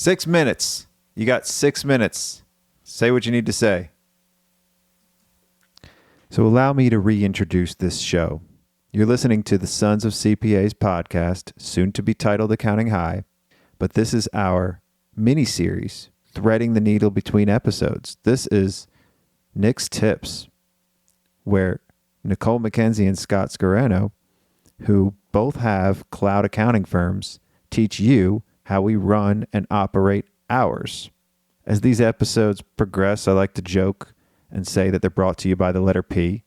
6 minutes. You got 6 minutes. Say what you need to say. So allow me to reintroduce this show. You're listening to the Sons of CPAs podcast, soon to be titled Accounting High, but this is our mini-series, threading the needle between episodes. This is NiksTips, where Nikole, Mackenzie, and Scott Scarano, who both have cloud accounting firms, teach you how we run and operate ours. As these episodes progress, I like to joke and say that they're brought to you by the letter P.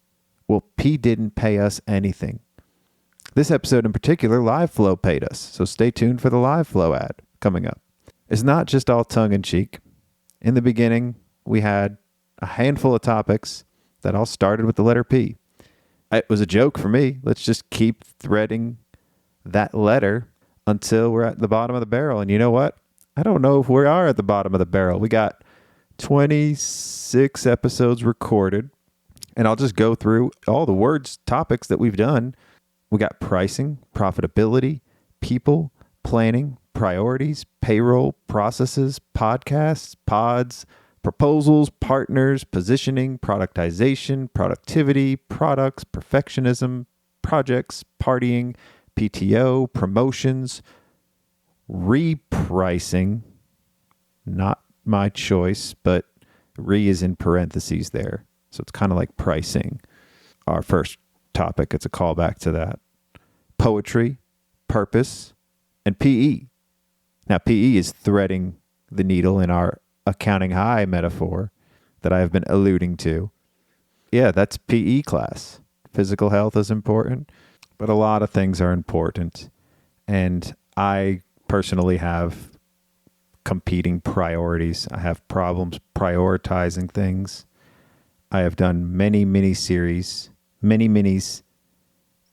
Well, P didn't pay us anything. This episode in particular, LiveFlow paid us, so stay tuned for the LiveFlow ad coming up. It's not just all tongue-in-cheek. In the beginning, we had a handful of topics that all started with the letter P. It was a joke for me. Let's just keep threading that letter until we're at the bottom of the barrel. And you know what? I don't know if we are at the bottom of the barrel. We got 26 episodes recorded. And I'll just go through all the topics that we've done. We got pricing, profitability, people, planning, priorities, payroll, processes, podcasts, pods, proposals, partners, positioning, productization, productivity, products, perfectionism, projects, partying, PTO, promotions, repricing, not my choice, but re is in parentheses there. So it's kind of like pricing. Our first topic, it's a callback to that. Poetry, purpose, and PE. Now, PE is threading the needle in our accounting high metaphor that I have been alluding to. Yeah, that's PE class. Physical health is important, but a lot of things are important. And I personally have competing priorities. I have problems prioritizing things. I have done many minis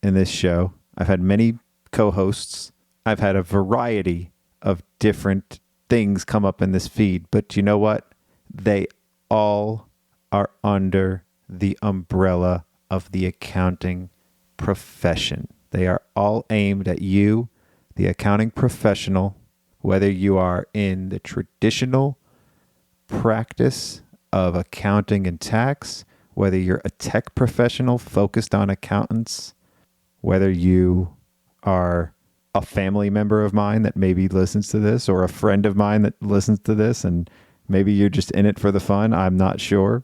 in this show. I've had many co-hosts. I've had a variety of different things come up in this feed, but you know what? They all are under the umbrella of the accounting profession. They are all aimed at you, the accounting professional, whether you are in the traditional practice of accounting and tax, whether you're a tech professional focused on accountants, whether you are a family member of mine that maybe listens to this, or a friend of mine that listens to this, and maybe you're just in it for the fun. I'm not sure.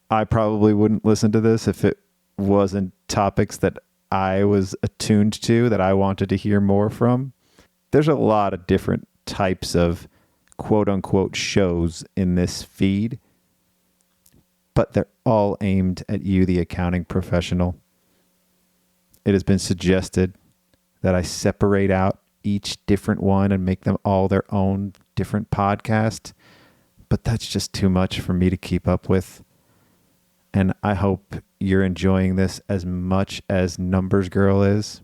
I probably wouldn't listen to this if it wasn't topics that I was attuned to, that I wanted to hear more from. There's a lot of different types of quote unquote shows in this feed, but they're all aimed at you, the accounting professional. It has been suggested that I separate out each different one and make them all their own different podcast, but that's just too much for me to keep up with. And I hope you're enjoying this as much as Numbers Girl is.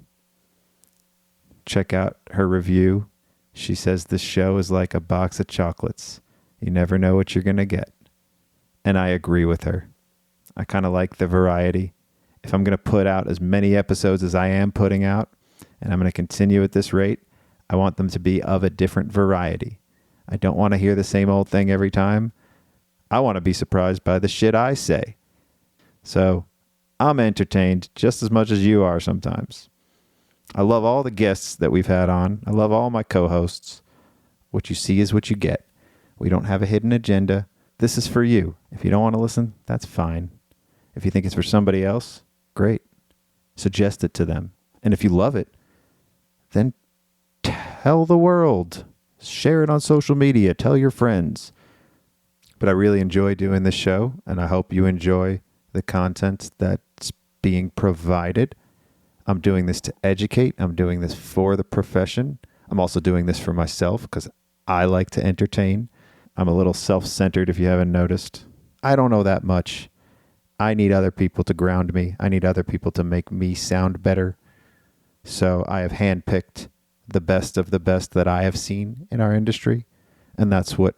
Check out her review. She says the show is like a box of chocolates. You never know what you're going to get. And I agree with her. I kind of like the variety. If I'm going to put out as many episodes as I am putting out, and I'm going to continue at this rate, I want them to be of a different variety. I don't want to hear the same old thing every time. I want to be surprised by the shit I say. So I'm entertained just as much as you are sometimes. I love all the guests that we've had on. I love all my co-hosts. What you see is what you get. We don't have a hidden agenda. This is for you. If you don't want to listen, that's fine. If you think it's for somebody else, great. Suggest it to them. And if you love it, then tell the world. Share it on social media. Tell your friends. But I really enjoy doing this show, and I hope you enjoy the content that's being provided. I'm doing this to educate. I'm doing this for the profession. I'm also doing this for myself because I like to entertain. I'm a little self-centered if you haven't noticed. I don't know that much. I need other people to ground me. I need other people to make me sound better. So I have handpicked the best of the best that I have seen in our industry. And that's what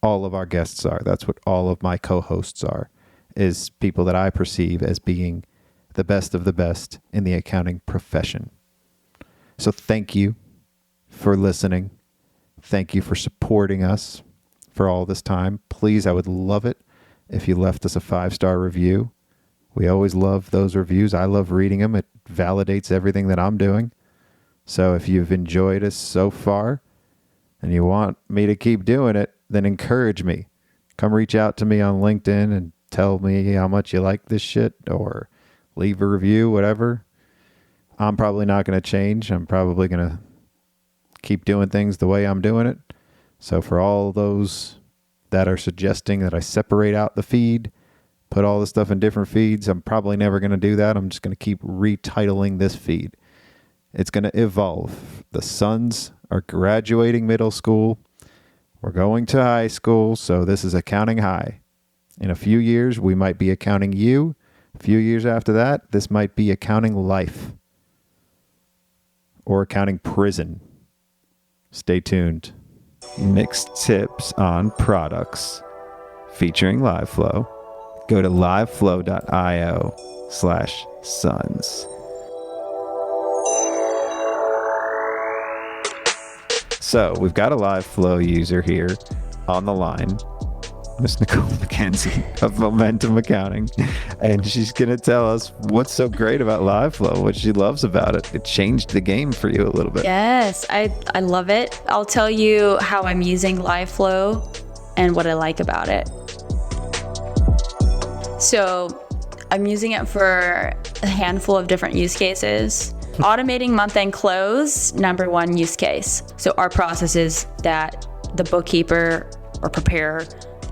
all of our guests are. That's what all of my co-hosts are, is people that I perceive as being the best of the best in the accounting profession. So thank you for listening. Thank you for supporting us for all this time. Please, I would love it if you left us a 5-star review. We always love those reviews. I love reading them. It validates everything that I'm doing. So if you've enjoyed us so far and you want me to keep doing it, then encourage me. Come reach out to me on LinkedIn and tell me how much you like this shit, or leave a review, whatever. I'm probably not going to change. I'm probably going to keep doing things the way I'm doing it. So for all those that are suggesting that I separate out the feed, put all the stuff in different feeds, I'm probably never going to do that. I'm just going to keep retitling this feed. It's going to evolve. The sons are graduating middle school. We're going to high school, so this is accounting high. In a few years, we might be accounting U. A few years after that, this might be accounting life or accounting prison. Stay tuned. NiksTips on products featuring LiveFlow. Go to liveflow.io/sons. So we've got a LiveFlow user here on the line, Miss Nikole Mackenzie of Momentum Accounting, and she's going to tell us what's so great about LiveFlow, what she loves about it. It changed the game for you a little bit. Yes, I love it. I'll tell you how I'm using LiveFlow and what I like about it. So I'm using it for a handful of different use cases. Automating month-end close, number one use case. So our process is that the bookkeeper or preparer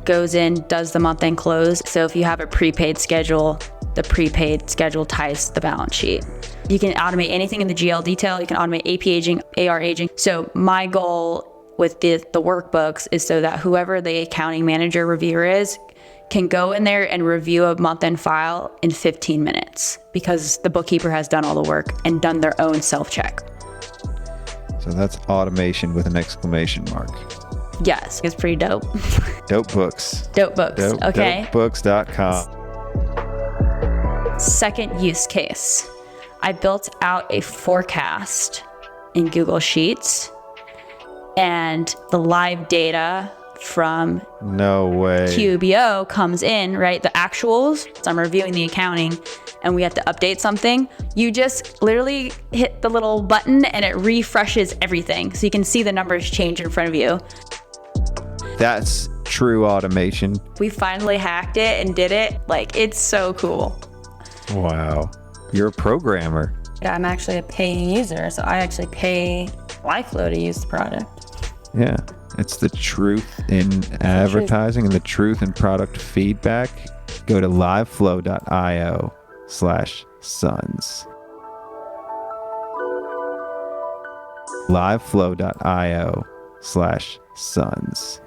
goes in, does the month-end close. So if you have a prepaid schedule, the prepaid schedule ties to the balance sheet. You can automate anything in the GL detail. You can automate AP aging, AR aging. So my goal with the workbooks is so that whoever the accounting manager reviewer is can go in there and review a month-end file in 15 minutes because the bookkeeper has done all the work and done their own self-check. So that's automation with an exclamation mark. Yes, it's pretty dope. Dope books. Dope books. Okay. Dopebooks.com. Second use case. I built out a forecast in Google Sheets, and the live data from no way QBO comes in, right? The actuals. So I'm reviewing the accounting and we have to update something. You just literally hit the little button and it refreshes everything. So you can see the numbers change in front of you. That's true automation. We finally hacked it and did it. Like, it's so cool. Wow. You're a programmer. Yeah, I'm actually a paying user, so I actually pay LiveFlow to use the product. Yeah. It's the truth in advertising and the truth in product feedback. Go to liveflow.io/sons. liveflow.io/sons.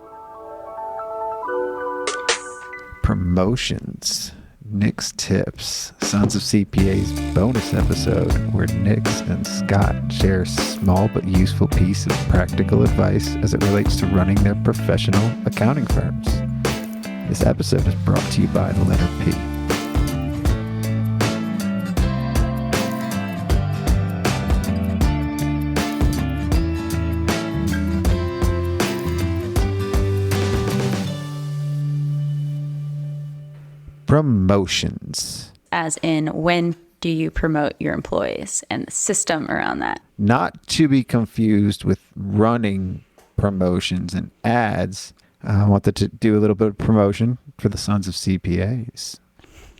Promotions. NiksTips, Sons of CPAs bonus episode where Nix and Scott share a small but useful piece of practical advice as it relates to running their professional accounting firms. This episode is brought to you by the letter P. Promotions. As in, when do you promote your employees and the system around that? Not to be confused with running promotions and ads. I wanted to do a little bit of promotion for the Sons of CPAs.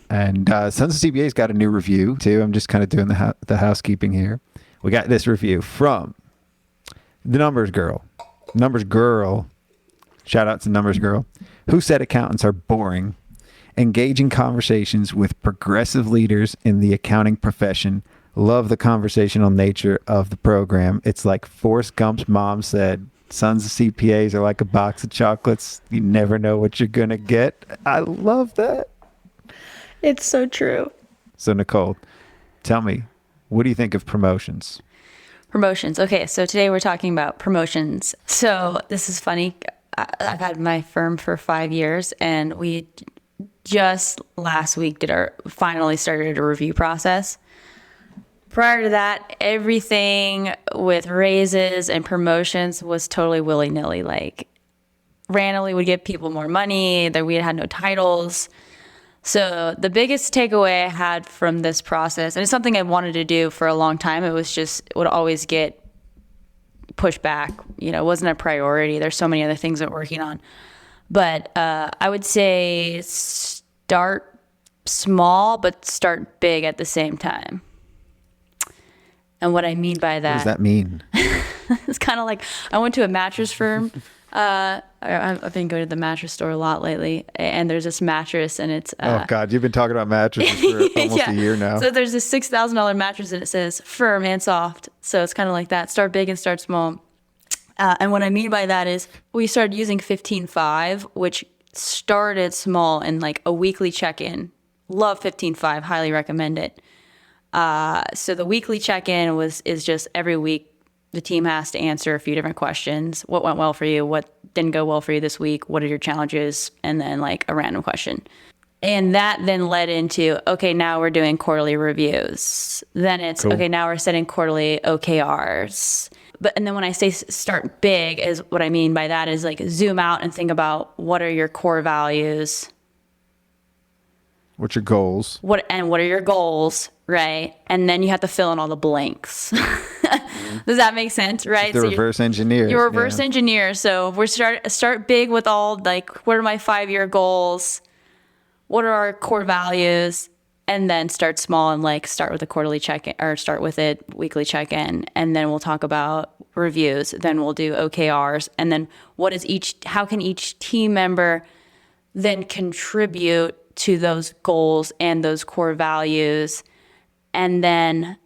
And Sons of CPAs got a new review too. I'm just kind of doing the housekeeping here. We got this review from the Numbers Girl. Numbers Girl. Shout out to Numbers Girl. Who said accountants are boring? Engaging conversations with progressive leaders in the accounting profession. Love the conversational nature of the program. It's like Forrest Gump's mom said, Sons of CPAs are like a box of chocolates. You never know what you're going to get. I love that. It's so true. So Nikole, tell me, what do you think of promotions? Promotions. Okay, so today we're talking about promotions. So this is funny. I've had my firm for 5 years, and we just last week finally started a review process. Prior to that, everything with raises and promotions was totally willy-nilly. Like, randomly would give people more money, that we had no titles. So the biggest takeaway I had from this process, and it's something I wanted to do for a long time, it was just, it would always get pushed back. You know, it wasn't a priority. There's so many other things I'm working on. But I would say start small, but start big at the same time. And what I mean by that. What does that mean? It's kind of like, I went to a mattress firm. I've been going to the mattress store a lot lately, and there's this mattress, and it's oh God, you've been talking about mattresses for almost a year now. So there's this $6,000 mattress, and it says firm and soft. So it's kind of like that: start big and start small. And what I mean by that is we started using 15.5, which started small and like a weekly check-in. Love 15.5, highly recommend it. So the weekly check-in is just every week. The team has to answer a few different questions. What went well for you? What didn't go well for you this week? What are your challenges? And then like a random question. And that then led into, okay, now we're doing quarterly reviews. Then it's, cool. Okay, now we're setting quarterly OKRs. And then when I say start big, is what I mean by that is like zoom out and think about what are your core values? What's your goals? What are your goals, right? And then you have to fill in all the blanks. Does that make sense, right? The reverse engineer. You're reverse engineer. So if we start big with all like, what are my 5-year goals? What are our core values? And then start small and like start with a quarterly check-in or start with a weekly check-in. And then we'll talk about reviews. Then we'll do OKRs. And then how can each team member then contribute to those goals and those core values? And then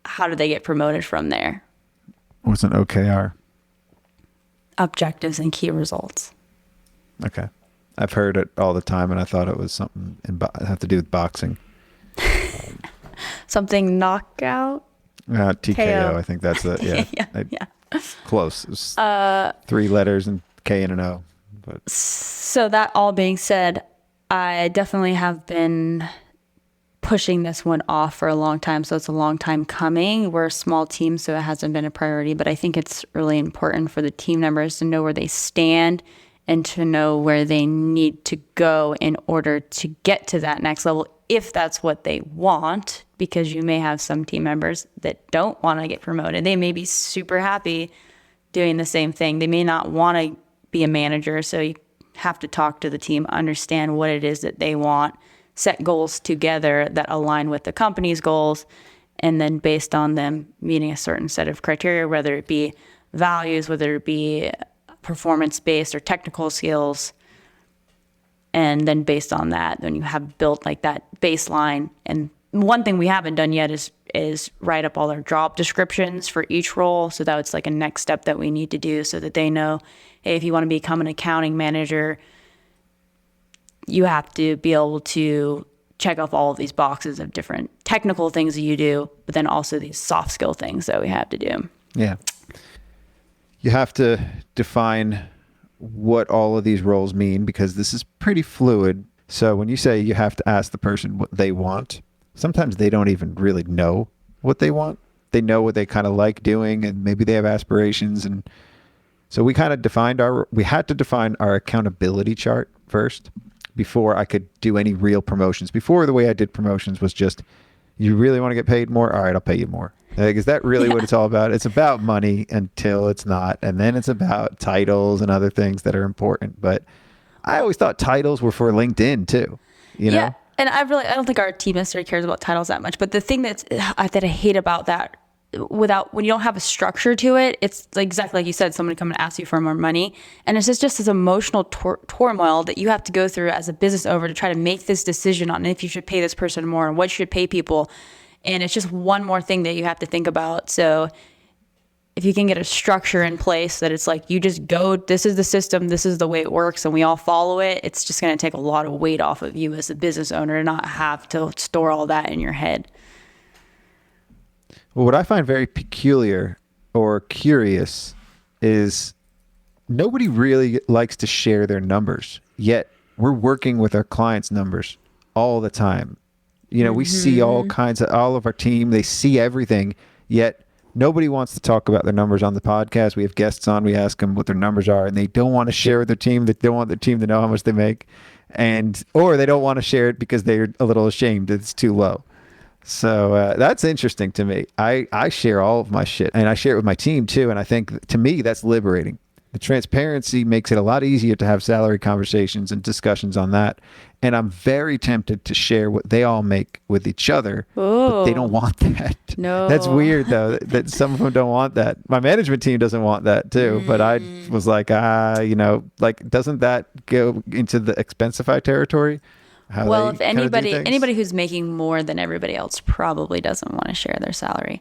how do they get promoted from there? What's an OKR? Objectives and key results. Okay. I've heard it all the time, and I thought it was something have to do with boxing. Something knockout? TKO, KO. I think that's it. Yeah. Yeah. Close. It was 3 letters and K and an O. But. So that all being said, I definitely have been pushing this one off for a long time. So it's a long time coming. We're a small team, so it hasn't been a priority. But I think it's really important for the team members to know where they stand and to know where they need to go in order to get to that next level, if that's what they want, because you may have some team members that don't want to get promoted. They may be super happy doing the same thing. They may not want to be a manager, so you have to talk to the team, understand what it is that they want, set goals together that align with the company's goals, and then based on them meeting a certain set of criteria, whether it be values, whether it be performance-based or technical skills, and then based on that, then you have built like that baseline. And one thing we haven't done yet is write up all our job descriptions for each role, so that it's like a next step that we need to do, so that they know, hey, if you want to become an accounting manager, you have to be able to check off all of these boxes of different technical things that you do, but then also these soft skill things that we have to do. Yeah. You have to define what all of these roles mean, because this is pretty fluid. So when you say you have to ask the person what they want, sometimes they don't even really know what they want. They know what they kind of like doing, and maybe they have aspirations. And so we kind of we had to define our accountability chart first before I could do any real promotions. Before, the way I did promotions was just, you really want to get paid more? All right, I'll pay you more. Like, is that really what it's all about? It's about money until it's not. And then it's about titles and other things that are important. But I always thought titles were for LinkedIn too, you know? And I don't think our team necessarily cares about titles that much. But the thing that I hate about that, when you don't have a structure to it, it's like exactly like you said, somebody come and ask you for more money. And it's just this emotional turmoil that you have to go through as a business owner to try to make this decision on if you should pay this person more and what you should pay people. And it's just one more thing that you have to think about. So if you can get a structure in place that it's like, you just go, this is the system, this is the way it works, and we all follow it, it's just going to take a lot of weight off of you as a business owner to not have to store all that in your head. Well, what I find very peculiar or curious is nobody really likes to share their numbers, yet we're working with our clients' numbers all the time. You know, we see all of our team, they see everything, yet nobody wants to talk about their numbers on the podcast. We have guests on, we ask them what their numbers are, and they don't want to share with their team. They don't want their team to know how much they make, or they don't want to share it because they're a little ashamed that it's too low. So that's interesting to me. I share all of my shit, and I share it with my team too. And I think, to me, that's liberating. The transparency makes it a lot easier to have salary conversations and discussions on that. And I'm very tempted to share what they all make with each other, but they don't want that. No. That's weird, though, that some of them don't want that. My management team doesn't want that, too. But I was like, doesn't that go into the Expensify territory? Well, if anybody who's making more than everybody else probably doesn't want to share their salary.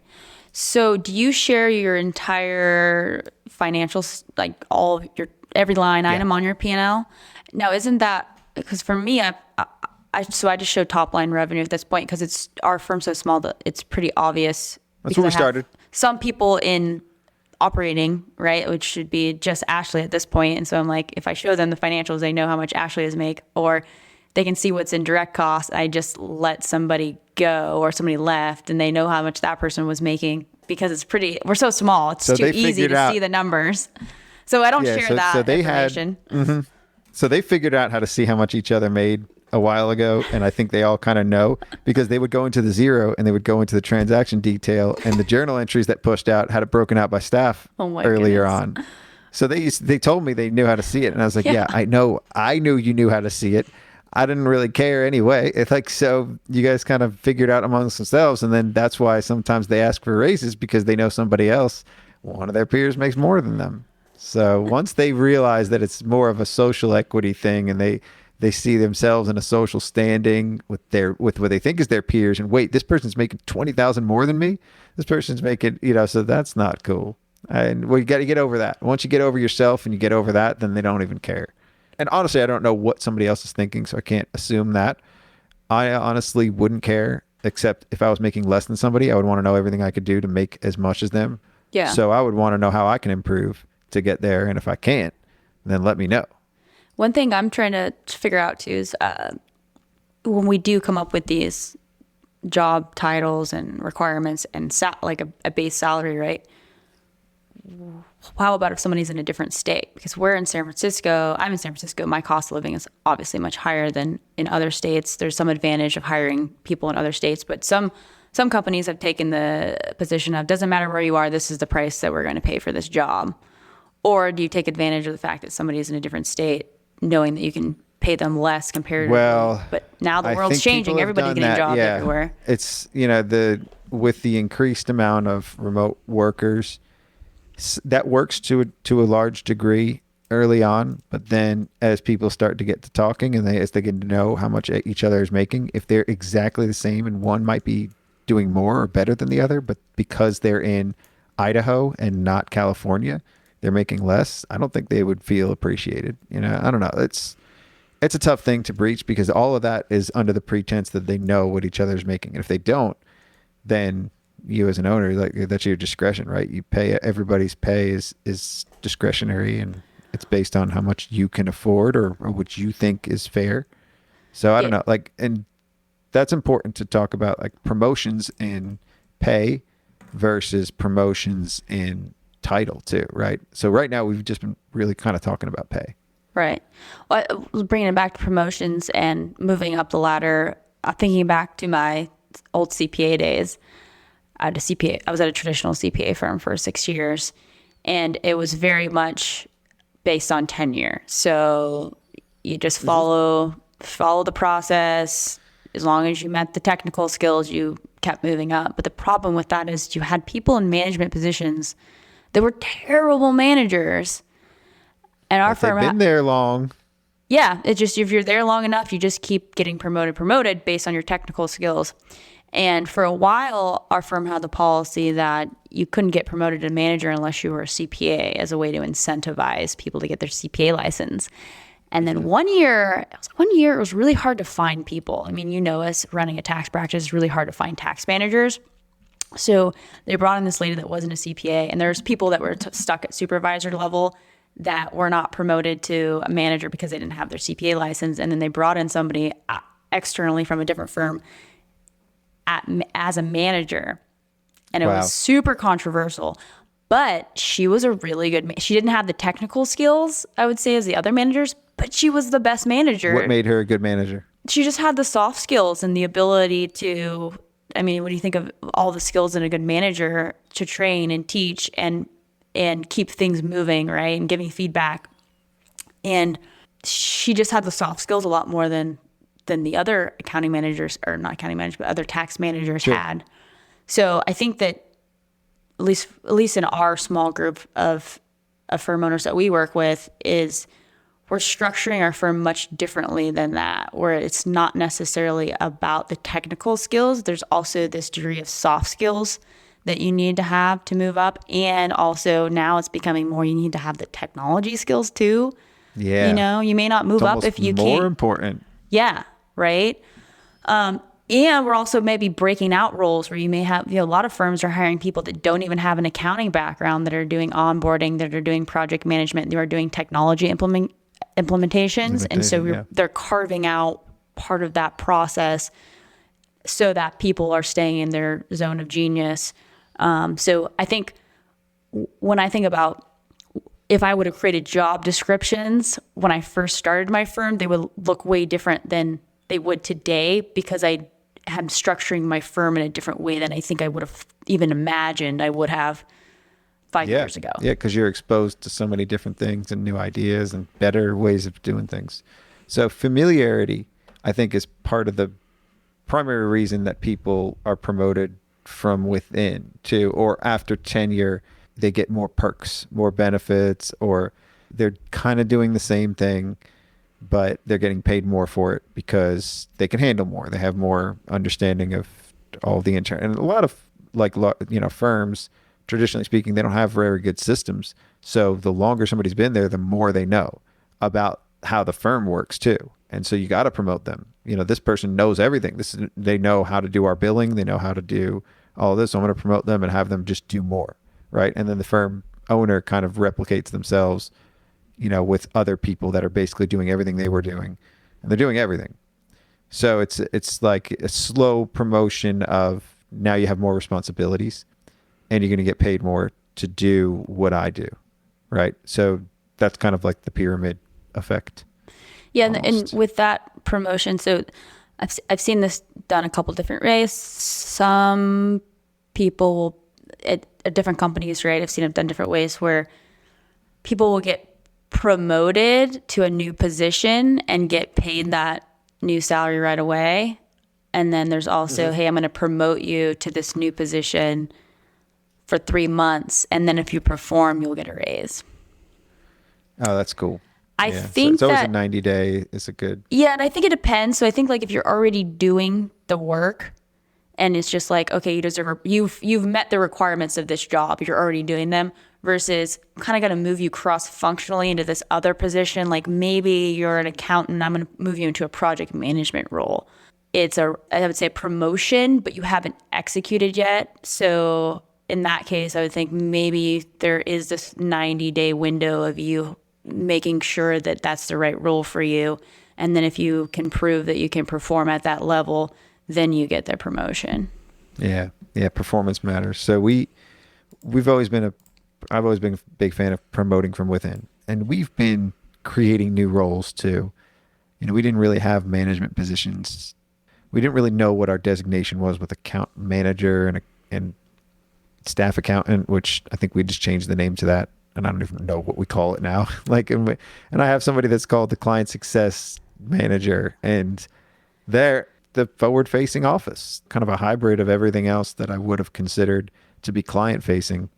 So do you share your entire financials, like every line item on your P&L? Now, isn't that, because for me, I just show top line revenue at this point because it's our firm's so small that it's pretty obvious. That's where we started. Some people in operating, right, which should be just Ashley at this point. And so I'm like, if I show them the financials, they know how much Ashley is make, or they can see what's in direct costs. I just let somebody go or somebody left and they know how much that person was making because we're so small. It's too easy to see the numbers. So I don't share that information. So they figured out how to see how much each other made a while ago. And I think they all kind of know because they would go into the zero and they would go into the transaction detail, and the journal entries that pushed out had it broken out by staff earlier on. So they told me they knew how to see it. And I was like, yeah, I knew you knew how to see it. I didn't really care anyway. It's like, so you guys kind of figured out amongst themselves. And then that's why sometimes they ask for raises, because they know somebody else, one of their peers, makes more than them. So once they realize that it's more of a social equity thing, and they see themselves in a social standing with what they think is their peers, and wait, this person's making 20,000 more than me. This person's making, so that's not cool. And you got to get over that. Once you get over yourself and you get over that, then they don't even care. And honestly, I don't know what somebody else is thinking, so I can't assume that. I honestly wouldn't care, except if I was making less than somebody, I would want to know everything I could do to make as much as them. Yeah. So I would want to know how I can improve to get there. And if I can't, then let me know. One thing I'm trying to figure out too is when we do come up with these job titles and requirements and like a base salary, right? How about if somebody's in a different state? Because we're in San Francisco. I'm in San Francisco. My cost of living is obviously much higher than in other states. There's some advantage of hiring people in other states, but some companies have taken the position of, doesn't matter where you are, this is the price that we're going to pay for this job. Or do you take advantage of the fact that somebody's in a different state, knowing that you can pay them less comparatively? Well, but now the world's changing. Everybody's getting a job everywhere. It's, with the increased amount of remote workers, that works to a large degree early on, but then as people start to get to talking and as they get to know how much each other is making, if they're exactly the same and one might be doing more or better than the other, but because they're in Idaho and not California, they're making less, I don't think they would feel appreciated. I don't know. It's a tough thing to breach, because all of that is under the pretense that they know what each other's making. And if they don't, then you as an owner, like, that's your discretion, right? You pay, everybody's pay is discretionary, and it's based on how much you can afford or what you think is fair. So I don't know, and that's important to talk about, like promotions in pay versus promotions in title too, right? So right now we've just been really kind of talking about pay. Right. Well, bringing it back to promotions and moving up the ladder, thinking back to my old CPA days. I was at a traditional CPA firm for 6 years, and it was very much based on tenure. So you just follow the process. As long as you met the technical skills, you kept moving up. But the problem with that is you had people in management positions that were terrible managers. And our firm, they've been there long. Yeah, it's just, if you're there long enough, you just keep getting promoted based on your technical skills. And for a while, our firm had the policy that you couldn't get promoted to manager unless you were a CPA, as a way to incentivize people to get their CPA license. And then one year, it was really hard to find people. I mean, us running a tax practice, it's really hard to find tax managers. So they brought in this lady that wasn't a CPA, and there's people that were stuck at supervisor level that were not promoted to a manager because they didn't have their CPA license. And then they brought in somebody externally from a different firm. as a manager. And it Wow. was super controversial. But she was a really good, she didn't have the technical skills, I would say, as the other managers, but she was the best manager. What made her a good manager? She just had the soft skills and the ability to, I mean, when you think of all the skills in a good manager, to train and teach and keep things moving, right? And giving feedback. And she just had the soft skills a lot more than the other accounting managers, or not accounting managers, but other tax managers had. So I think that at least in our small group of firm owners that we work with, is we're structuring our firm much differently than that, where it's not necessarily about the technical skills. There's also this degree of soft skills that you need to have to move up. And also now it's becoming more, you need to have the technology skills too. Yeah. You know, you may not move up if you can't. More important. Yeah, right. And we're also maybe breaking out roles where you may have, a lot of firms are hiring people that don't even have an accounting background, that are doing onboarding, that are doing project management, that are doing technology implementations. And so they're carving out part of that process so that people are staying in their zone of genius. So I think when I think about, if I would have created job descriptions when I first started my firm, they would look way different than they would today, because I am structuring my firm in a different way than I think I would have even imagined I would have 5 years ago. Yeah, because you're exposed to so many different things and new ideas and better ways of doing things. So familiarity, I think, is part of the primary reason that people are promoted from within too, or after tenure, they get more perks, more benefits, or they're kind of doing the same thing, but they're getting paid more for it because they can handle more. They have more understanding of all the intern. And a lot of firms, traditionally speaking, they don't have very good systems. So the longer somebody's been there, the more they know about how the firm works too. And so you got to promote them. This person knows everything. They know how to do our billing. They know how to do all of this. So I'm going to promote them and have them just do more, right? And then the firm owner kind of replicates themselves, with other people that are basically doing everything they were doing, and they're doing everything. So it's like a slow promotion of, now you have more responsibilities and you're going to get paid more to do what I do, right? So that's kind of like the pyramid effect. Yeah, and with that promotion, so I've seen this done a couple different ways. Some people will, at different companies, right? I've seen it done different ways, where people will get promoted to a new position and get paid that new salary right away. And then there's also, hey, I'm going to promote you to this new position for 3 months. And then if you perform, you'll get a raise. Oh, that's cool. I think so it's always a 90-day is a good. Yeah, and I think it depends. So I think, like, if you're already doing the work and it's just like, okay, you've met the requirements of this job, you're already doing them, versus kind of going to move you cross-functionally into this other position. Like, maybe you're an accountant, I'm going to move you into a project management role. It's I would say, a promotion, but you haven't executed yet. So in that case, I would think maybe there is this 90-day window of you making sure that that's the right role for you. And then if you can prove that you can perform at that level, then you get the promotion. Yeah. Performance matters. So I've always been a big fan of promoting from within, and we've been creating new roles too. We didn't really have management positions. We didn't really know what our designation was with account manager and staff accountant, which I think we just changed the name to that. And I don't even know what we call it now. And I have somebody that's called the client success manager, and they're the forward-facing office, kind of a hybrid of everything else that I would have considered to be client-facing.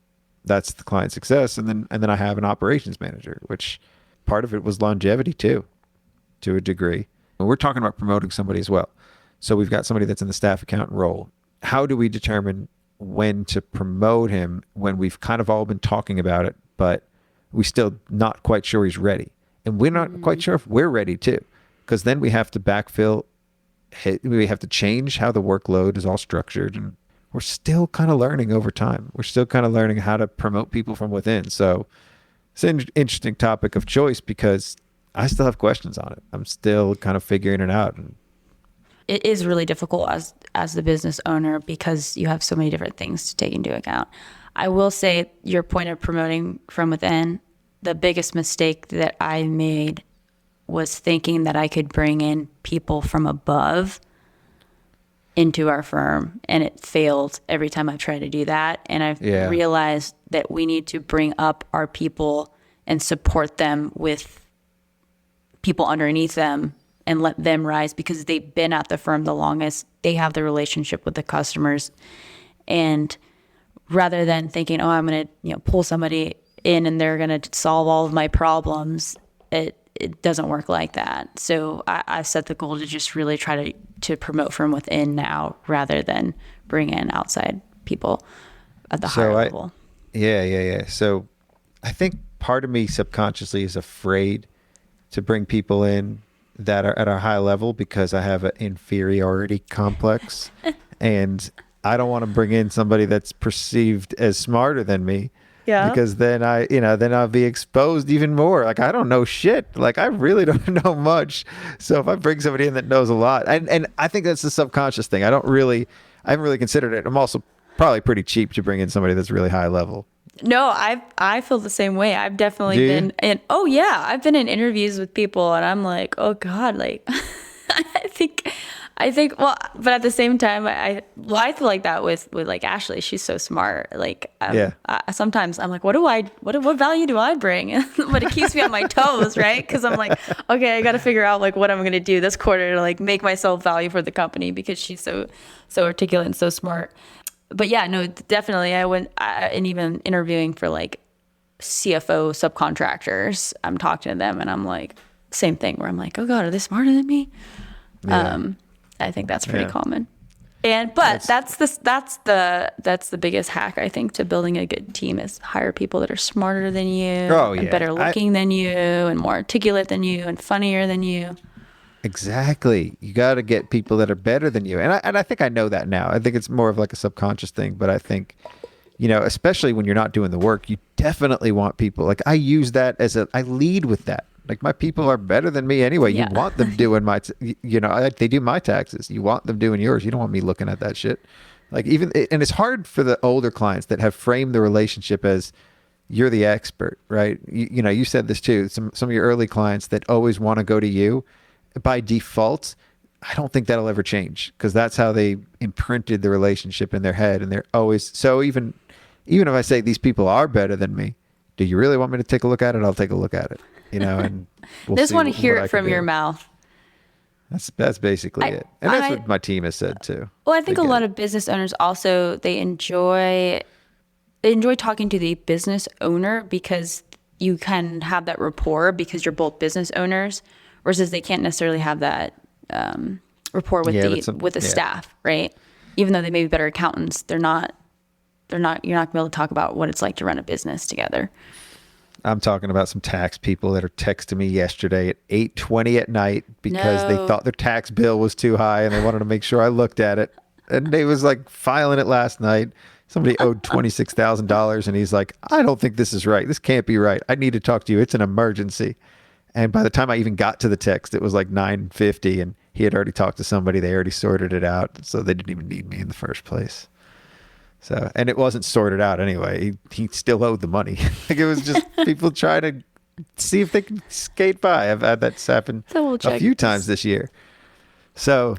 That's the client success. And then I have an operations manager, which part of it was longevity too, to a degree. And we're talking about promoting somebody as well. So we've got somebody that's in the staff accountant role. How do we determine when to promote him when we've kind of all been talking about it, but we still not quite sure he's ready? And we're not quite sure if we're ready too, because then we have to backfill. We have to change how the workload is all structured, and we're still kind of learning over time. We're still kind of learning how to promote people from within. So it's an interesting topic of choice, because I still have questions on it. I'm still kind of figuring it out. It is really difficult as the business owner because you have so many different things to take into account. I will say your point of promoting from within, the biggest mistake that I made was thinking that I could bring in people from above into our firm, and it failed every time I tried to do that. And I've realized that we need to bring up our people and support them with people underneath them and let them rise because they've been at the firm the longest. They have the relationship with the customers. And rather than thinking, oh, I'm going to pull somebody in and they're going to solve all of my problems, it doesn't work like that. So I set the goal to just really try to promote from within now rather than bring in outside people at the higher level. Yeah. So I think part of me subconsciously is afraid to bring people in that are at a high level because I have an inferiority complex and I don't want to bring in somebody that's perceived as smarter than me. Yeah. Because then I'll be exposed even more. Like, I don't know shit. Like, I really don't know much. So if I bring somebody in that knows a lot, and I think that's a subconscious thing. I haven't really considered it. I'm also probably pretty cheap to bring in somebody that's really high level. No, I feel the same way. I've definitely been in. Oh yeah, I've been in interviews with people, and I'm like, oh God, like, I think. Well, but at the same time, I feel like that with like Ashley. She's so smart. Like, sometimes I'm like, what value do I bring? But it keeps me on my toes, right? Because I'm like, okay, I got to figure out like what I'm gonna do this quarter to like make myself value for the company because she's so articulate and so smart. But yeah, no, definitely. And even interviewing for like CFO subcontractors, I'm talking to them and I'm like, same thing where I'm like, oh God, are they smarter than me? Yeah. I think that's pretty common. But that's the biggest hack, I think, to building a good team is hire people that are smarter than you and better looking than you and more articulate than you and funnier than you. Exactly. You got to get people that are better than you. And I think I know that now. I think it's more of like a subconscious thing, but I think, especially when you're not doing the work, you definitely want people. Like, I use that I lead with that. Like, my people are better than me anyway. You want them doing they do my taxes. You want them doing yours. You don't want me looking at that shit. Like, and it's hard for the older clients that have framed the relationship as you're the expert, right? You said this too. Some of your early clients that always want to go to you by default, I don't think that'll ever change because that's how they imprinted the relationship in their head. And they're always, so even if I say these people are better than me, do you really want me to take a look at it? I'll take a look at it, and we'll just want to hear it from your mouth. That's basically it. And that's what my team has said too. Well, I think a lot of business owners also, they enjoy talking to the business owner because you can have that rapport because you're both business owners. Versus they can't necessarily have that rapport with the staff, right? Even though they may be better accountants, you're not gonna be able to talk about what it's like to run a business together. I'm talking about some tax people that are texting me yesterday at 8:20 at night because they thought their tax bill was too high and they wanted to make sure I looked at it. And they was like filing it last night. Somebody owed $26,000 and he's like, I don't think this is right. This can't be right. I need to talk to you. It's an emergency. And by the time I even got to the text, it was like 9:50 and he had already talked to somebody. They already sorted it out. So they didn't even need me in the first place. So, and it wasn't sorted out anyway. He still owed the money. Like, it was just people trying to see if they can skate by. I've had that happen a few times this year. So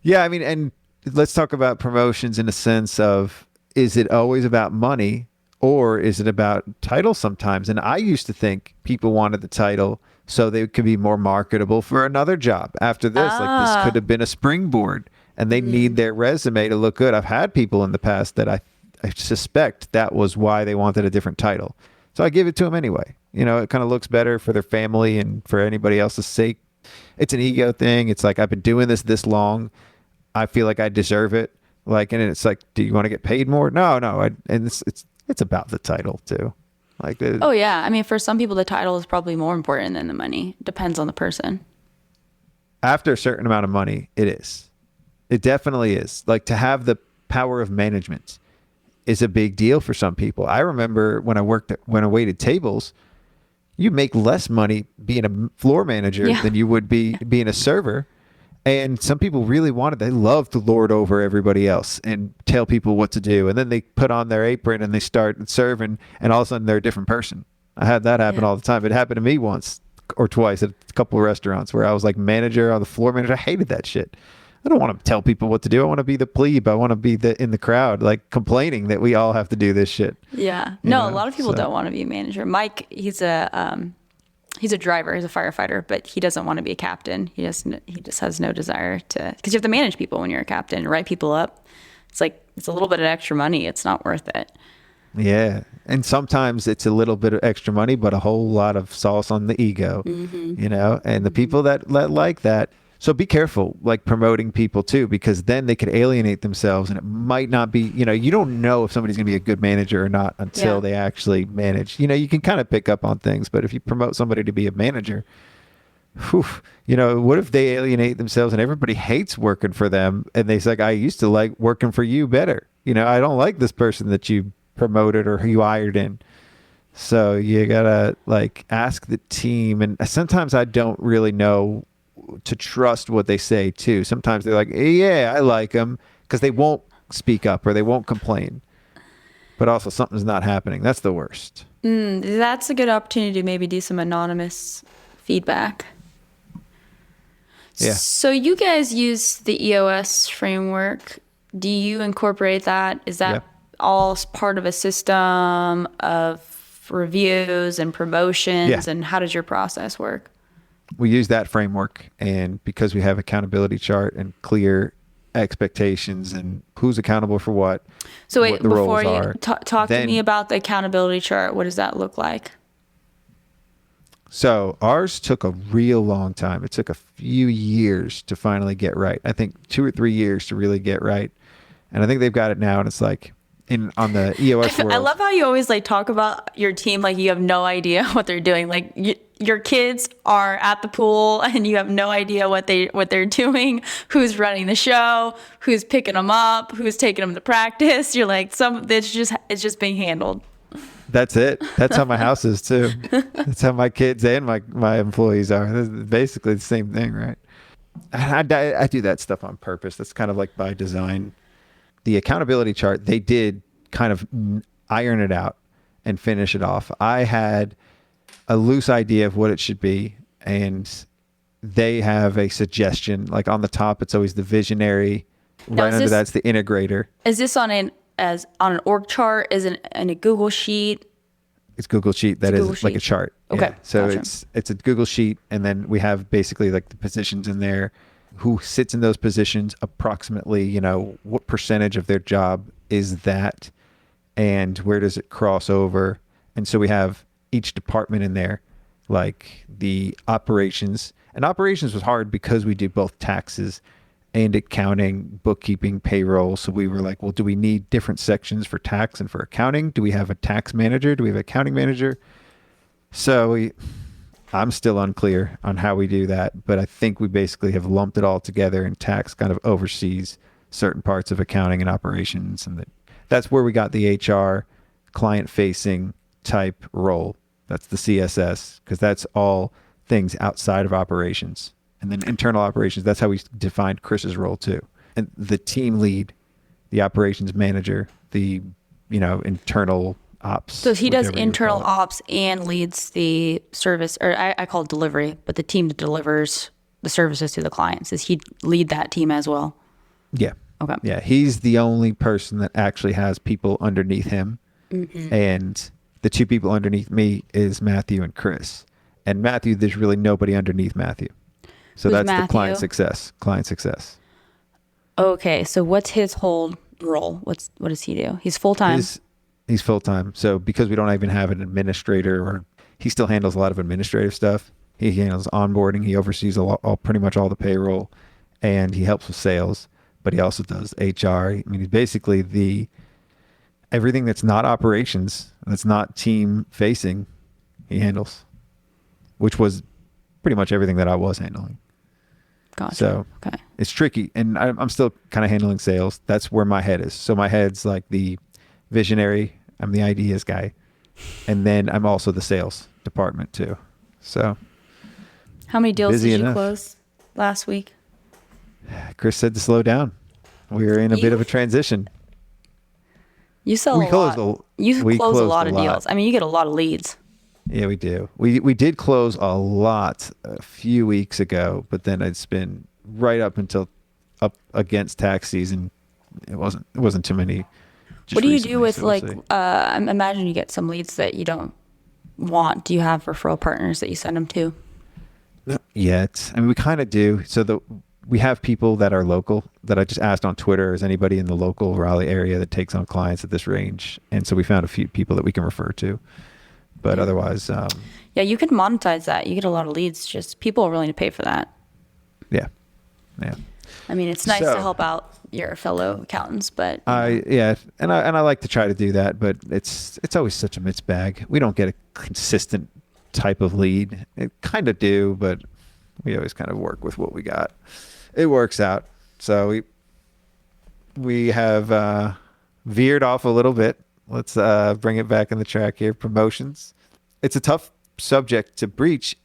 yeah, I mean, and let's talk about promotions in a sense of, is it always about money or is it about title sometimes? And I used to think people wanted the title so they could be more marketable for another job after this. Like, this could have been a springboard and they need their resume to look good. I've had people in the past that I suspect that was why they wanted a different title. So I give it to them anyway. It kind of looks better for their family and for anybody else's sake. It's an ego thing. It's like, I've been doing this long. I feel like I deserve it. Like, and it's like, do you want to get paid more? No. And it's about the title too. Like, oh yeah. I mean, for some people, the title is probably more important than the money. Depends on the person. After a certain amount of money, it is. It definitely is. Like, to have the power of management is a big deal for some people. I remember when I waited tables, you make less money being a floor manager than you would be being a server. And some people really want it. They love to lord over everybody else and tell people what to do. And then they put on their apron and they start serving, and all of a sudden they're a different person. I had that happen all the time. It happened to me once or twice at a couple of restaurants where I was like manager, on the floor manager. I hated that shit. I don't want to tell people what to do. I want to be the plebe. I want to be in the crowd, like complaining that we all have to do this shit. Yeah. No, a lot of people don't want to be a manager. Mike, he's a driver. He's a firefighter, but he doesn't want to be a captain. He just has no desire to, because you have to manage people when you're a captain, write people up. It's like, it's a little bit of extra money. It's not worth it. Yeah. And sometimes it's a little bit of extra money, but a whole lot of sauce on the ego, you know, and the people that like that. So be careful, like promoting people too, because then they could alienate themselves, and it might not be, you know, you don't know if somebody's going to be a good manager or not until they actually manage. You know, you can kind of pick up on things, but if you promote somebody to be a manager, whew, you know, what if they alienate themselves and everybody hates working for them? And they say, like, I used to like working for you better. You know, I don't like this person that you promoted or who you hired in. So you gotta like ask the team. And sometimes I don't really know to trust what they say too. Sometimes they're like, yeah, I like them, because they won't speak up or they won't complain. But also something's not happening. That's the worst. That's a good opportunity to maybe do some anonymous feedback. Yeah. So you guys use the EOS framework. Do you incorporate that? Is that all part of a system of reviews and promotions? And how does your process work? We use that framework, and because we have accountability chart and clear expectations and who's accountable for what. So wait, what the before roles you are, talk to me about the accountability chart, what does that look like? So ours took a real long time. It took a few years to finally get right. I think 2 or 3 years to really get right. And I think they've got it now, and it's like on the EOS world. I love how you always like talk about your team like you have no idea what they're doing. Like your kids are at the pool and you have no idea what they're doing, who's running the show, who's picking them up, who's taking them to practice. You're like, it's just being handled. That's it. That's how my house is too. That's how my kids and my employees are. It's basically the same thing, right? I do that stuff on purpose. That's kind of like by design. The accountability chart, they did kind of iron it out and finish it off. I had a loose idea of what it should be, and they have a suggestion. Like on the top, it's always the visionary. Now, right under that's the integrator. Is this on an org chart? Is it in a Google sheet? It's Google Sheet. That is like a chart. Okay. Yeah. So gotcha. it's a Google Sheet, and then we have basically like the positions in there, who sits in those positions, approximately, you know, what percentage of their job is that, and where does it cross over. And so we have each department in there, like the operations. And operations was hard because we do both taxes and accounting, bookkeeping, payroll. So we were like, well, do we need different sections for tax and for accounting? Do we have a tax manager? Do we have an accounting manager? So I'm still unclear on how we do that, but I think we basically have lumped it all together, and tax kind of oversees certain parts of accounting and operations. And that's where we got the HR client-facing type role. That's the CSS, because that's all things outside of operations. And then internal operations, that's how we defined Chris's role too. And the team lead, the operations manager, the, internal ops. So he does internal ops and leads the service, or I call it delivery, but the team that delivers the services to the clients. Does he lead that team as well? Yeah. Okay. Yeah. He's the only person that actually has people underneath him. Mm-hmm. And the 2 people underneath me is Matthew and Chris. And Matthew, there's really nobody underneath Matthew. So Who's that's Matthew? the client success. Okay. So what's his whole role? What does he do? He's full-time. He's full-time. So because we don't even have an administrator, or he still handles a lot of administrative stuff. He handles onboarding. He oversees pretty much all the payroll, and he helps with sales, but he also does HR. I mean, he's basically everything that's not operations, that's not team facing, he handles, which was pretty much everything that I was handling. Gotcha. So okay. It's tricky, and I'm still kind of handling sales. That's where my head is. So my head's like the visionary. I'm the ideas guy, and then I'm also the sales department too. So how many deals did you enough. close last week? Chris said to slow down. We're in a bit of a transition. You sell We a closed lot. You close a closed lot of deals. I mean, you get a lot of leads. Yeah, we do. We did close a lot a few weeks ago, but then it's been right up until up against tax season. It wasn't too many. What do you do with, so we'll see. I imagine you get some leads that you don't want. Do you have referral partners that you send them to? Not yet. I mean, we kind of do. So we have people that are local that I just asked on Twitter, is anybody in the local Raleigh area that takes on clients at this range? And so we found a few people that we can refer to. But otherwise, yeah, you can monetize that. You get a lot of leads. Just people are willing to pay for that. yeah. I mean, it's nice to help out your fellow accountants, but and I like to try to do that, but it's always such a mixed bag. We don't get a consistent type of lead. It kind of do, but we always kind of work with what we got. It works out. So we have veered off a little bit. Let's bring it back in the track here. Promotions. It's a tough subject to breach.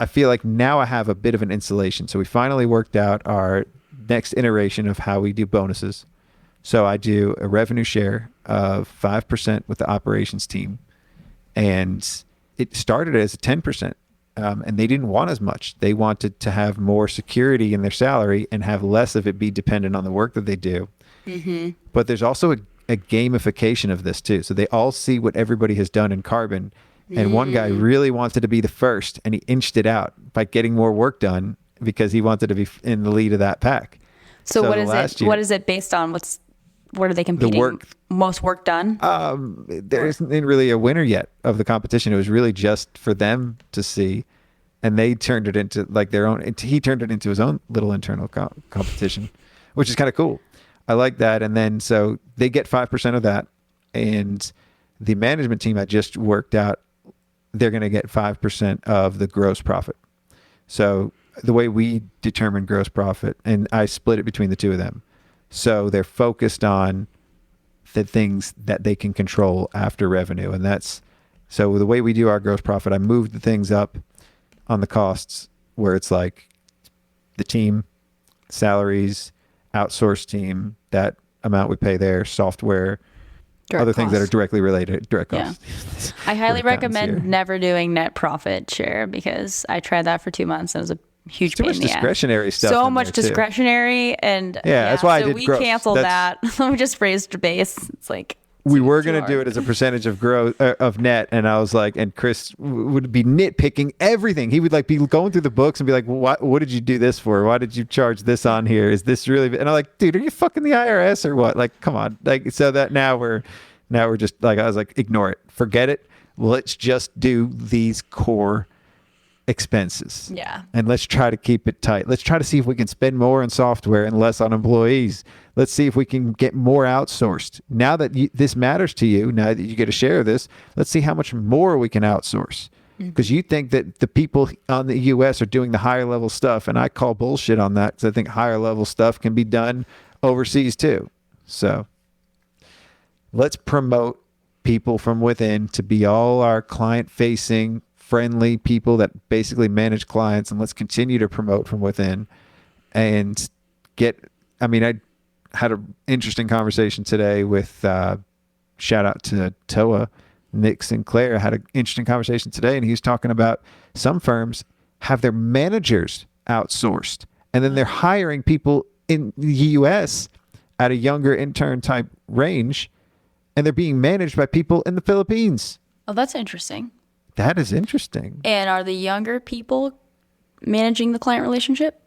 I feel like now I have a bit of an insulation. So we finally worked out our next iteration of how we do bonuses. So I do a revenue share of 5% with the operations team. And it started as a 10%. And they didn't want as much. They wanted to have more security in their salary and have less of it be dependent on the work that they do. Mm-hmm. But there's also a gamification of this too. So they all see what everybody has done in Carbon. And one guy really wanted to be the first, and he inched it out by getting more work done because he wanted to be in the lead of that pack. So what is it? What is it based on? What are they competing? Most work done? There isn't really a winner yet of the competition. It was really just for them to see, and they turned it into like their own. He turned it into his own little internal competition, which is kind of cool. I like that. And then so they get 5% of that, and the management team I just worked out, they're going to get 5% of the gross profit. So the way we determine gross profit, and I split it between the two of them. So they're focused on the things that they can control after revenue. And that's, so the way we do our gross profit, I moved the things up on the costs where it's like the team, salaries, outsourced team, that amount we pay there, software, other things that are directly related, direct costs. Yeah. I highly recommend never doing net profit share because I tried that for 2 months and it was a huge pain in the ass. Discretionary stuff. So much discretionary, and that's why I did we gross. canceled that. We just raised base. It's like we were going to do it as a percentage of growth of net, and I was like, and Chris would be nitpicking everything. He would like be going through the books and be like, what did you do this for? Why did you charge this on here? Is this really? And I'm like, dude, are you fucking the IRS or what? Like, come on. Like, so that now we're just like, I was like, ignore it, forget it. Let's just do these core expenses. Yeah. And let's try to keep it tight. Let's try to see if we can spend more on software and less on employees. Let's see if we can get more outsourced. Now that this matters to you, now that you get a share of this, let's see how much more we can outsource. Because you think that the people on the US are doing the higher level stuff, and I call bullshit on that because I think higher level stuff can be done overseas too. So let's promote people from within to be all our client facing friendly people that basically manage clients, and let's continue to promote from within and I had an interesting conversation today with shout out to Toa, Nick Sinclair had an interesting conversation today, and he was talking about some firms have their managers outsourced and then they're hiring people in the US at a younger intern type range, and they're being managed by people in the Philippines. Oh, that's interesting. That is interesting. And are the younger people managing the client relationship?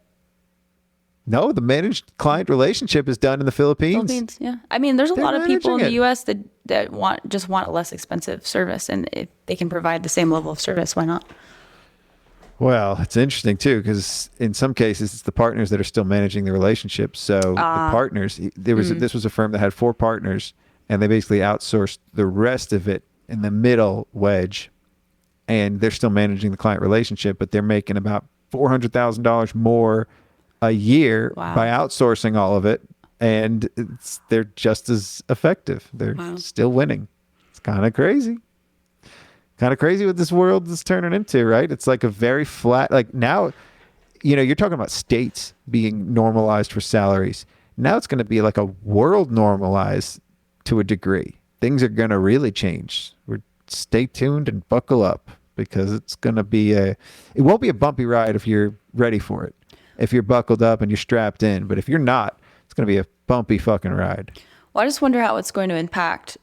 No, the managed client relationship is done in the Philippines. Yeah. I mean, there's a lot of people in the US that want a less expensive service, and if they can provide the same level of service, why not? Well, it's interesting too, because in some cases it's the partners that are still managing the relationship. So the partners, this was a firm that had 4 partners, and they basically outsourced the rest of it in the middle wedge, and they're still managing the client relationship, but they're making about $400,000 more a year by outsourcing all of it, and they're just as effective. They're still winning. It's kind of crazy. Kind of crazy what this world is turning into, right? It's like a very flat, like now you're talking about states being normalized for salaries. Now it's going to be like a world normalized to a degree. Things are going to really change. Stay tuned and buckle up, because it's going to be it won't be a bumpy ride if you're ready for it. If you're buckled up and you're strapped in, but if you're not, it's going to be a bumpy fucking ride. Well, I just wonder how it's going to impact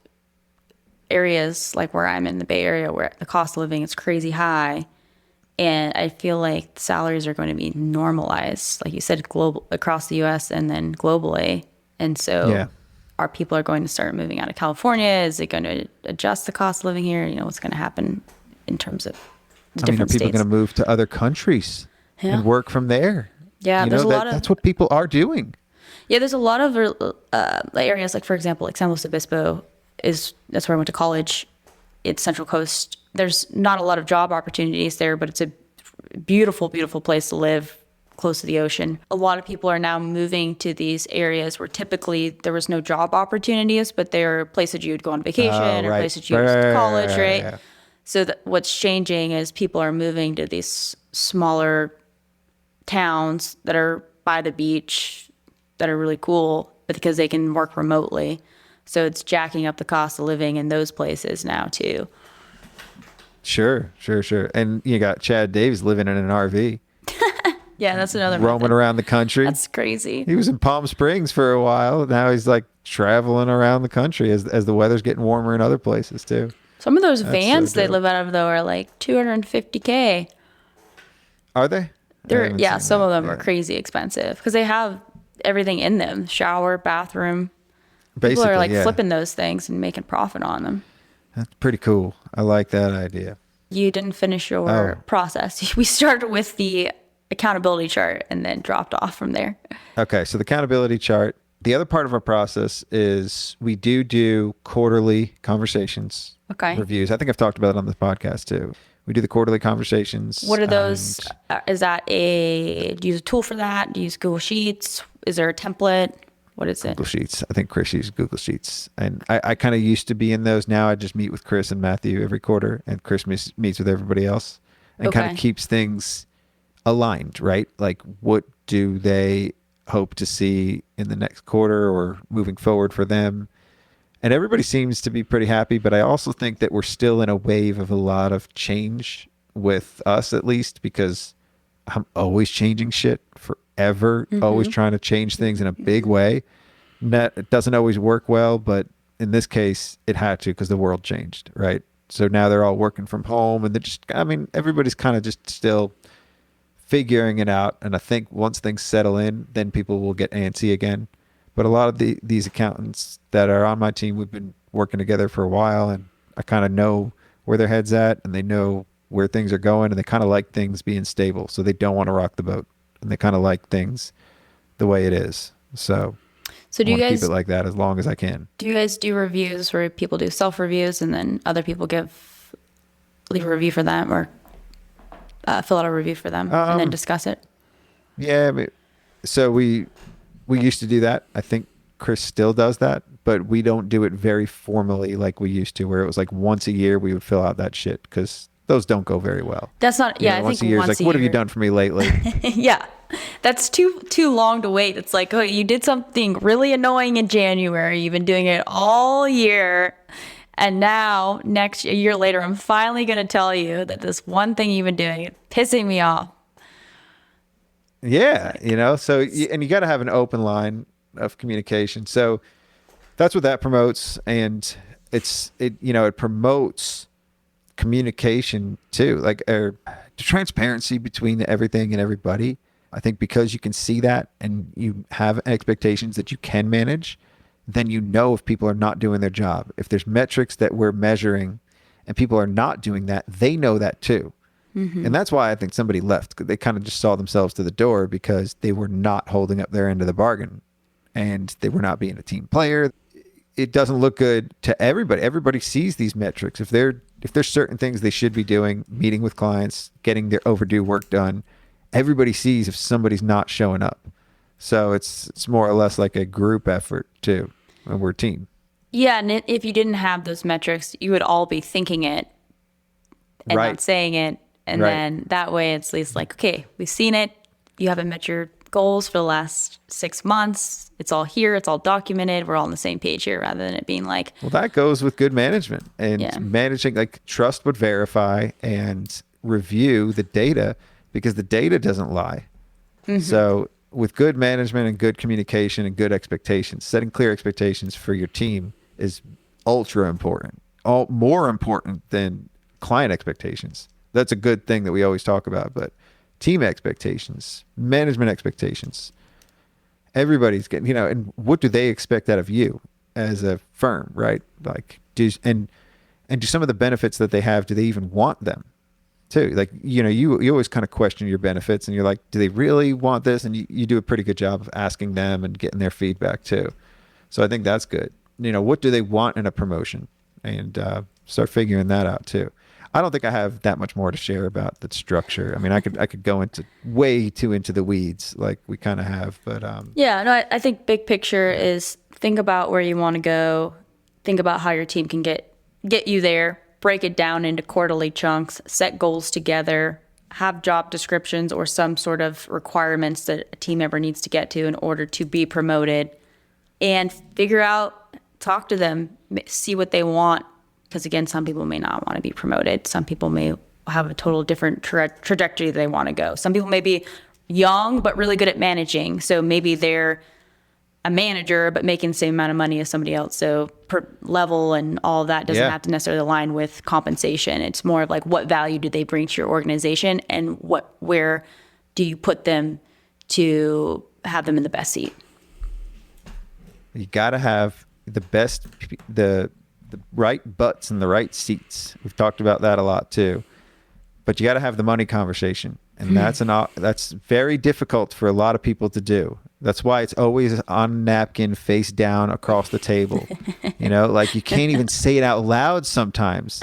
areas like where I'm in the Bay Area, where the cost of living is crazy high. And I feel like salaries are going to be normalized, like you said, global across the U.S. and then globally. And so our people are going to start moving out of California. Is it going to adjust the cost of living here? What's going to happen in terms of the different are people states? going to move to other countries and work from there? Yeah, there's a lot of... That's what people are doing. Yeah, there's a lot of areas, like, for example, like San Luis Obispo, that's where I went to college. It's Central Coast. There's not a lot of job opportunities there, but it's a beautiful, beautiful place to live, close to the ocean. A lot of people are now moving to these areas where typically there was no job opportunities, but they're places you'd go on vacation or places you'd go to college, right? Yeah. So what's changing is people are moving to these smaller towns that are by the beach that are really cool, but because they can work remotely. So it's jacking up the cost of living in those places now too. Sure. And you got Chad Davis living in an RV. Yeah, that's another roaming around the country. That's crazy. He was in Palm Springs for a while. Now he's like traveling around the country as the weather's getting warmer in other places too. Some of those vans they live out of though are like $250K. Are they? Some of them are crazy expensive because they have everything in them: shower, bathroom. People are like flipping those things and making profit on them. That's pretty cool. I like that idea. You didn't finish your process. We started with the accountability chart and then dropped off from there. Okay, so the accountability chart. The other part of our process is we do quarterly conversations, reviews. I think I've talked about it on this podcast too. We do the quarterly conversations. What are those? Is that do you use a tool for that? Do you use Google Sheets? Is there a template? What is it? Google Sheets. I think Chris uses Google Sheets. And I kind of used to be in those. Now I just meet with Chris and Matthew every quarter, and Chris meets with everybody else and kind of keeps things aligned, right? Like, what do they hope to see in the next quarter or moving forward for them? And everybody seems to be pretty happy, but I also think that we're still in a wave of a lot of change with us, at least, because I'm always changing shit forever, always trying to change things in a big way. It doesn't always work well, but in this case, it had to because the world changed, right? So now they're all working from home, and everybody's kind of just still figuring it out. And I think once things settle in, then people will get antsy again. But a lot of these accountants that are on my team, we've been working together for a while, and I kind of know where their head's at, and they know where things are going, and they kind of like things being stable. So they don't want to rock the boat, and they kind of like things the way it is. So do you guys keep it like that as long as I can? Do you guys do reviews where people do self-reviews and then other people leave a review for them or fill out a review for them and then discuss it? Yeah. So we used to do that. I think Chris still does that, but we don't do it very formally like we used to, where it was like once a year we would fill out that shit, because those don't go very well. That's not, I once think a year once is like, what have you done for me lately? Yeah. That's too long to wait. It's like, oh, you did something really annoying in January. You've been doing it all year. And now, a year later, I'm finally going to tell you that this one thing you've been doing is pissing me off. Yeah, and you got to have an open line of communication. So that's what that promotes, and it promotes communication too, like the transparency between everything and everybody. I think because you can see that and you have expectations that you can manage, then if people are not doing their job. If there's metrics that we're measuring and people are not doing that, they know that too. Mm-hmm. And that's why I think somebody left, because they kind of just saw themselves to the door because they were not holding up their end of the bargain and they were not being a team player. It doesn't look good to everybody. Everybody sees these metrics. If there's certain things they should be doing, meeting with clients, getting their overdue work done, everybody sees if somebody's not showing up. So it's more or less like a group effort too, and we're a team. Yeah, and if you didn't have those metrics, you would all be thinking it and not saying it. And then that way it's at least like, okay, we've seen it. you haven't met your goals for the last 6 months. It's all here. It's all documented. We're all on the same page here, rather than it being like, Well, that goes with good management and Yeah. managing, like, trust but verify and review the data, because the data doesn't lie. So with good management and good communication and good expectations, setting clear expectations for your team is ultra important, more important than client expectations. That's a good thing that we always talk about, but team expectations, management expectations, everybody's getting, and what do they expect out of you as a firm, right? Like, do some of the benefits that they have, do they even want them too? Like, you always kind of question your benefits, and you're like, do they really want this? And you do a pretty good job of asking them and getting their feedback too. So I think that's good. What do they want in a promotion? And start figuring that out too. I don't think I have that much more to share about the structure. I mean, I could go into way too into the weeds, like we kind of have, but yeah, no, I think big picture is think about where you want to go. Think about how your team can get you there. Break it down into quarterly chunks. Set goals together. Have job descriptions or some sort of requirements that a team member needs to get to in order to be promoted. And figure out, talk to them, see what they want. Because again, some people may not want to be promoted. Some people may have a total different trajectory they want to go. Some people may be young but really good at managing. So maybe they're a manager but making the same amount of money as somebody else. So per level and all of that doesn't have to necessarily align with compensation. It's more of like, what value do they bring to your organization, and where do you put them to have them in the best seat? you got to have the right butts in the right seats. We've talked about that a lot too. But you got to have the money conversation, and that's very difficult for a lot of people to do. That's why it's always on a napkin, face down across the table. Like you can't even say it out loud sometimes.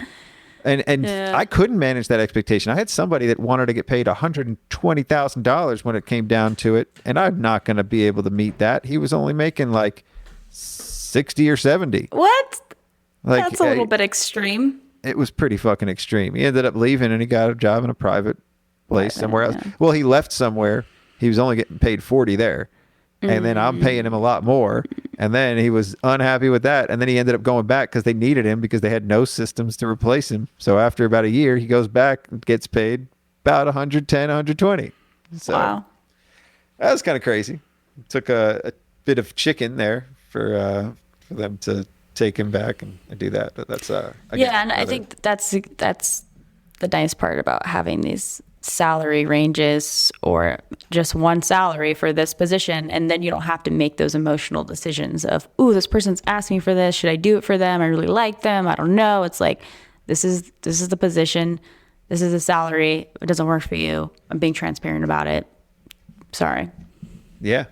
And I couldn't manage that expectation. I had somebody that wanted to get paid $120,000 when it came down to it, and I'm not going to be able to meet that. He was only making like 60 or 70. What? Like, that's a little bit extreme. It was pretty fucking extreme. He ended up leaving, and he got a job in a private place somewhere else. Yeah. Well, he left somewhere. He was only getting paid 40 there. And then I'm paying him a lot more. And then he was unhappy with that. And then he ended up going back because they needed him because they had no systems to replace him. So after about a year, he goes back and gets paid about 110, 120. So Wow. that was kind of crazy. It took a bit of chicken there for them to take him back and do that. But that's And I think that's the nice part about having these salary ranges or just one salary for this position, and then you don't have to make those emotional decisions of, ooh, this person's asking for this, should I do it for them? I really like them, I don't know. It's like, this is the position, this is the salary. If it doesn't work for you, I'm being transparent about it. Sorry. Yeah.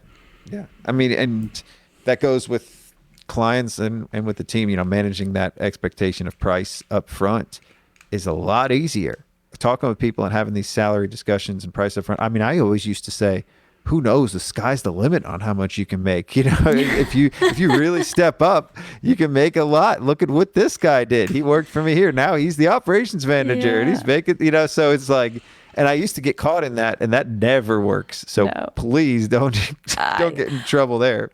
I mean, and that goes with clients and with the team. Managing that expectation of price up front is a lot easier. Talking with people and having these salary discussions and price up front. I mean, I always used to say, who knows, the sky's the limit on how much you can make. If you really step up, you can make a lot. Look at what this guy did. He worked for me here. Now he's the operations manager and he's making, so it's like, and I used to get caught in that, and that never works. So please don't get in trouble there.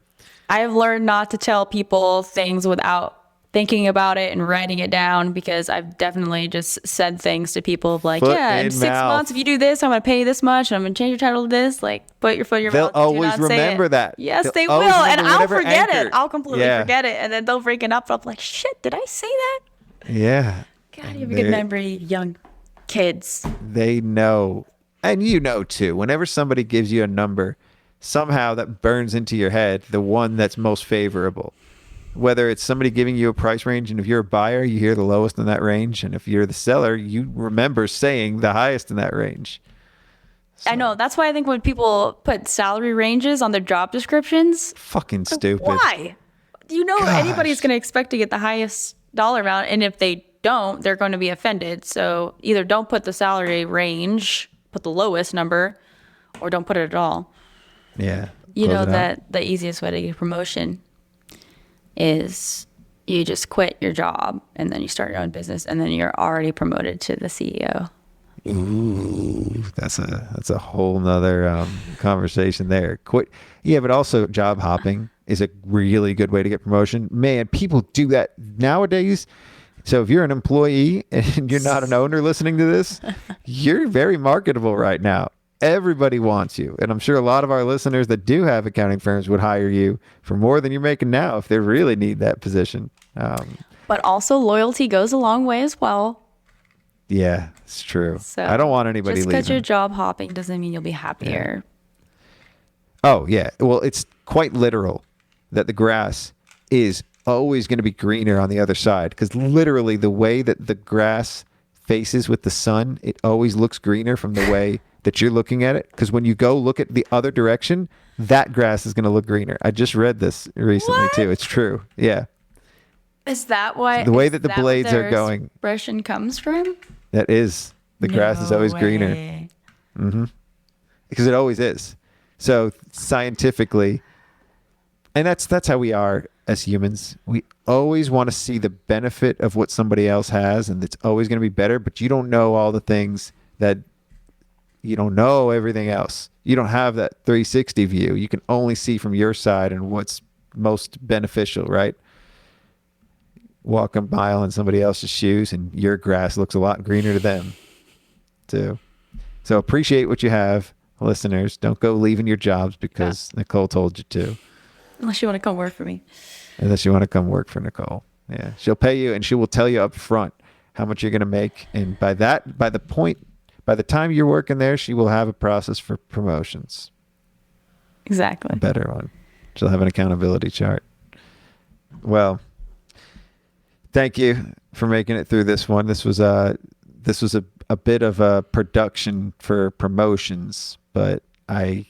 I have learned not to tell people things without thinking about it and writing it down, because I've definitely just said things to people of like, in 6 months, if you do this, I'm going to pay you this much, and I'm going to change your title to this. Like, put your foot in your mouth. They'll always remember that. Yes, they will. And I'll forget it. I'll completely forget it. And then they'll freaking up. I'm like, shit, did I say that? Yeah. God, you have a good memory, young kids. They know. And too, whenever somebody gives you a number, somehow that burns into your head the one that's most favorable. Whether it's somebody giving you a price range, and if you're a buyer, you hear the lowest in that range. And if you're the seller, you remember saying the highest in that range. So, I know. That's why I think when people put salary ranges on their job descriptions, fucking stupid. Why? Anybody's going to expect to get the highest dollar amount. And if they don't, they're going to be offended. So either don't put the salary range, put the lowest number, or don't put it at all. Yeah. That the easiest way to get a promotion is you just quit your job and then you start your own business, and then you're already promoted to the CEO. Ooh, that's a whole nother conversation there. Quit. Yeah, but also job hopping is a really good way to get promotion. Man, people do that nowadays. So if you're an employee and you're not an owner listening to this, you're very marketable right now. Everybody wants you. And I'm sure a lot of our listeners that do have accounting firms would hire you for more than you're making now if they really need that position. But also loyalty goes a long way as well. Yeah, it's true. So I don't want anybody just leaving. because you're job hopping doesn't mean you'll be happier. Oh, yeah. Well, it's quite literal that the grass is always going to be greener on the other side, because literally the way that the grass faces with the sun, it always looks greener from the way that you're looking at it. Because when you go look at the other direction, that grass is going to look greener. I just read this recently too. It's true. Yeah. Is that why The way that the blades are going, expression comes from? that is, the grass is always greener. Mm-hmm. Because it always is. So scientifically, and that's how we are as humans. We always want to see the benefit of what somebody else has, and it's always going to be better, but you don't know all the things that you don't know everything else. You don't have that 360 view. You can only see from your side and what's most beneficial, right? Walk a mile in somebody else's shoes and your grass looks a lot greener to them too. So appreciate what you have, listeners. Don't go leaving your jobs because Nikole told you to. Unless you want to come work for me. Unless you want to come work for Nikole. Yeah. She'll pay you and she will tell you up front how much you're going to make. And by the time you're working there, she will have a process for promotions. Exactly. A better one. She'll have an accountability chart. Well, thank you for making it through this one. This was a bit of a production for promotions, but I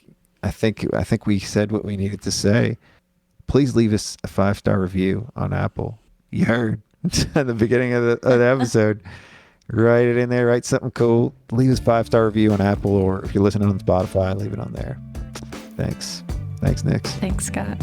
think we said what we needed to say. Please leave us a 5-star review on Apple. You heard at the beginning of the episode. Write it in there. Write something cool. Leave us a 5-star review on Apple, or if you're listening on Spotify, leave it on there. Thanks, Nix. Thanks, Scott.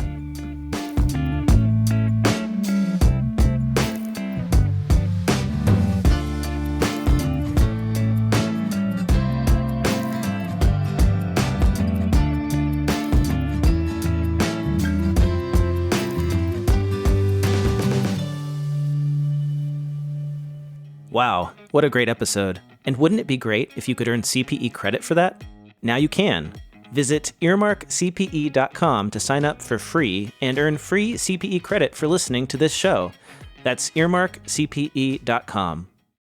Wow, what a great episode. And wouldn't it be great if you could earn CPE credit for that? Now you can. Visit earmarkcpe.com to sign up for free and earn free CPE credit for listening to this show. That's earmarkcpe.com.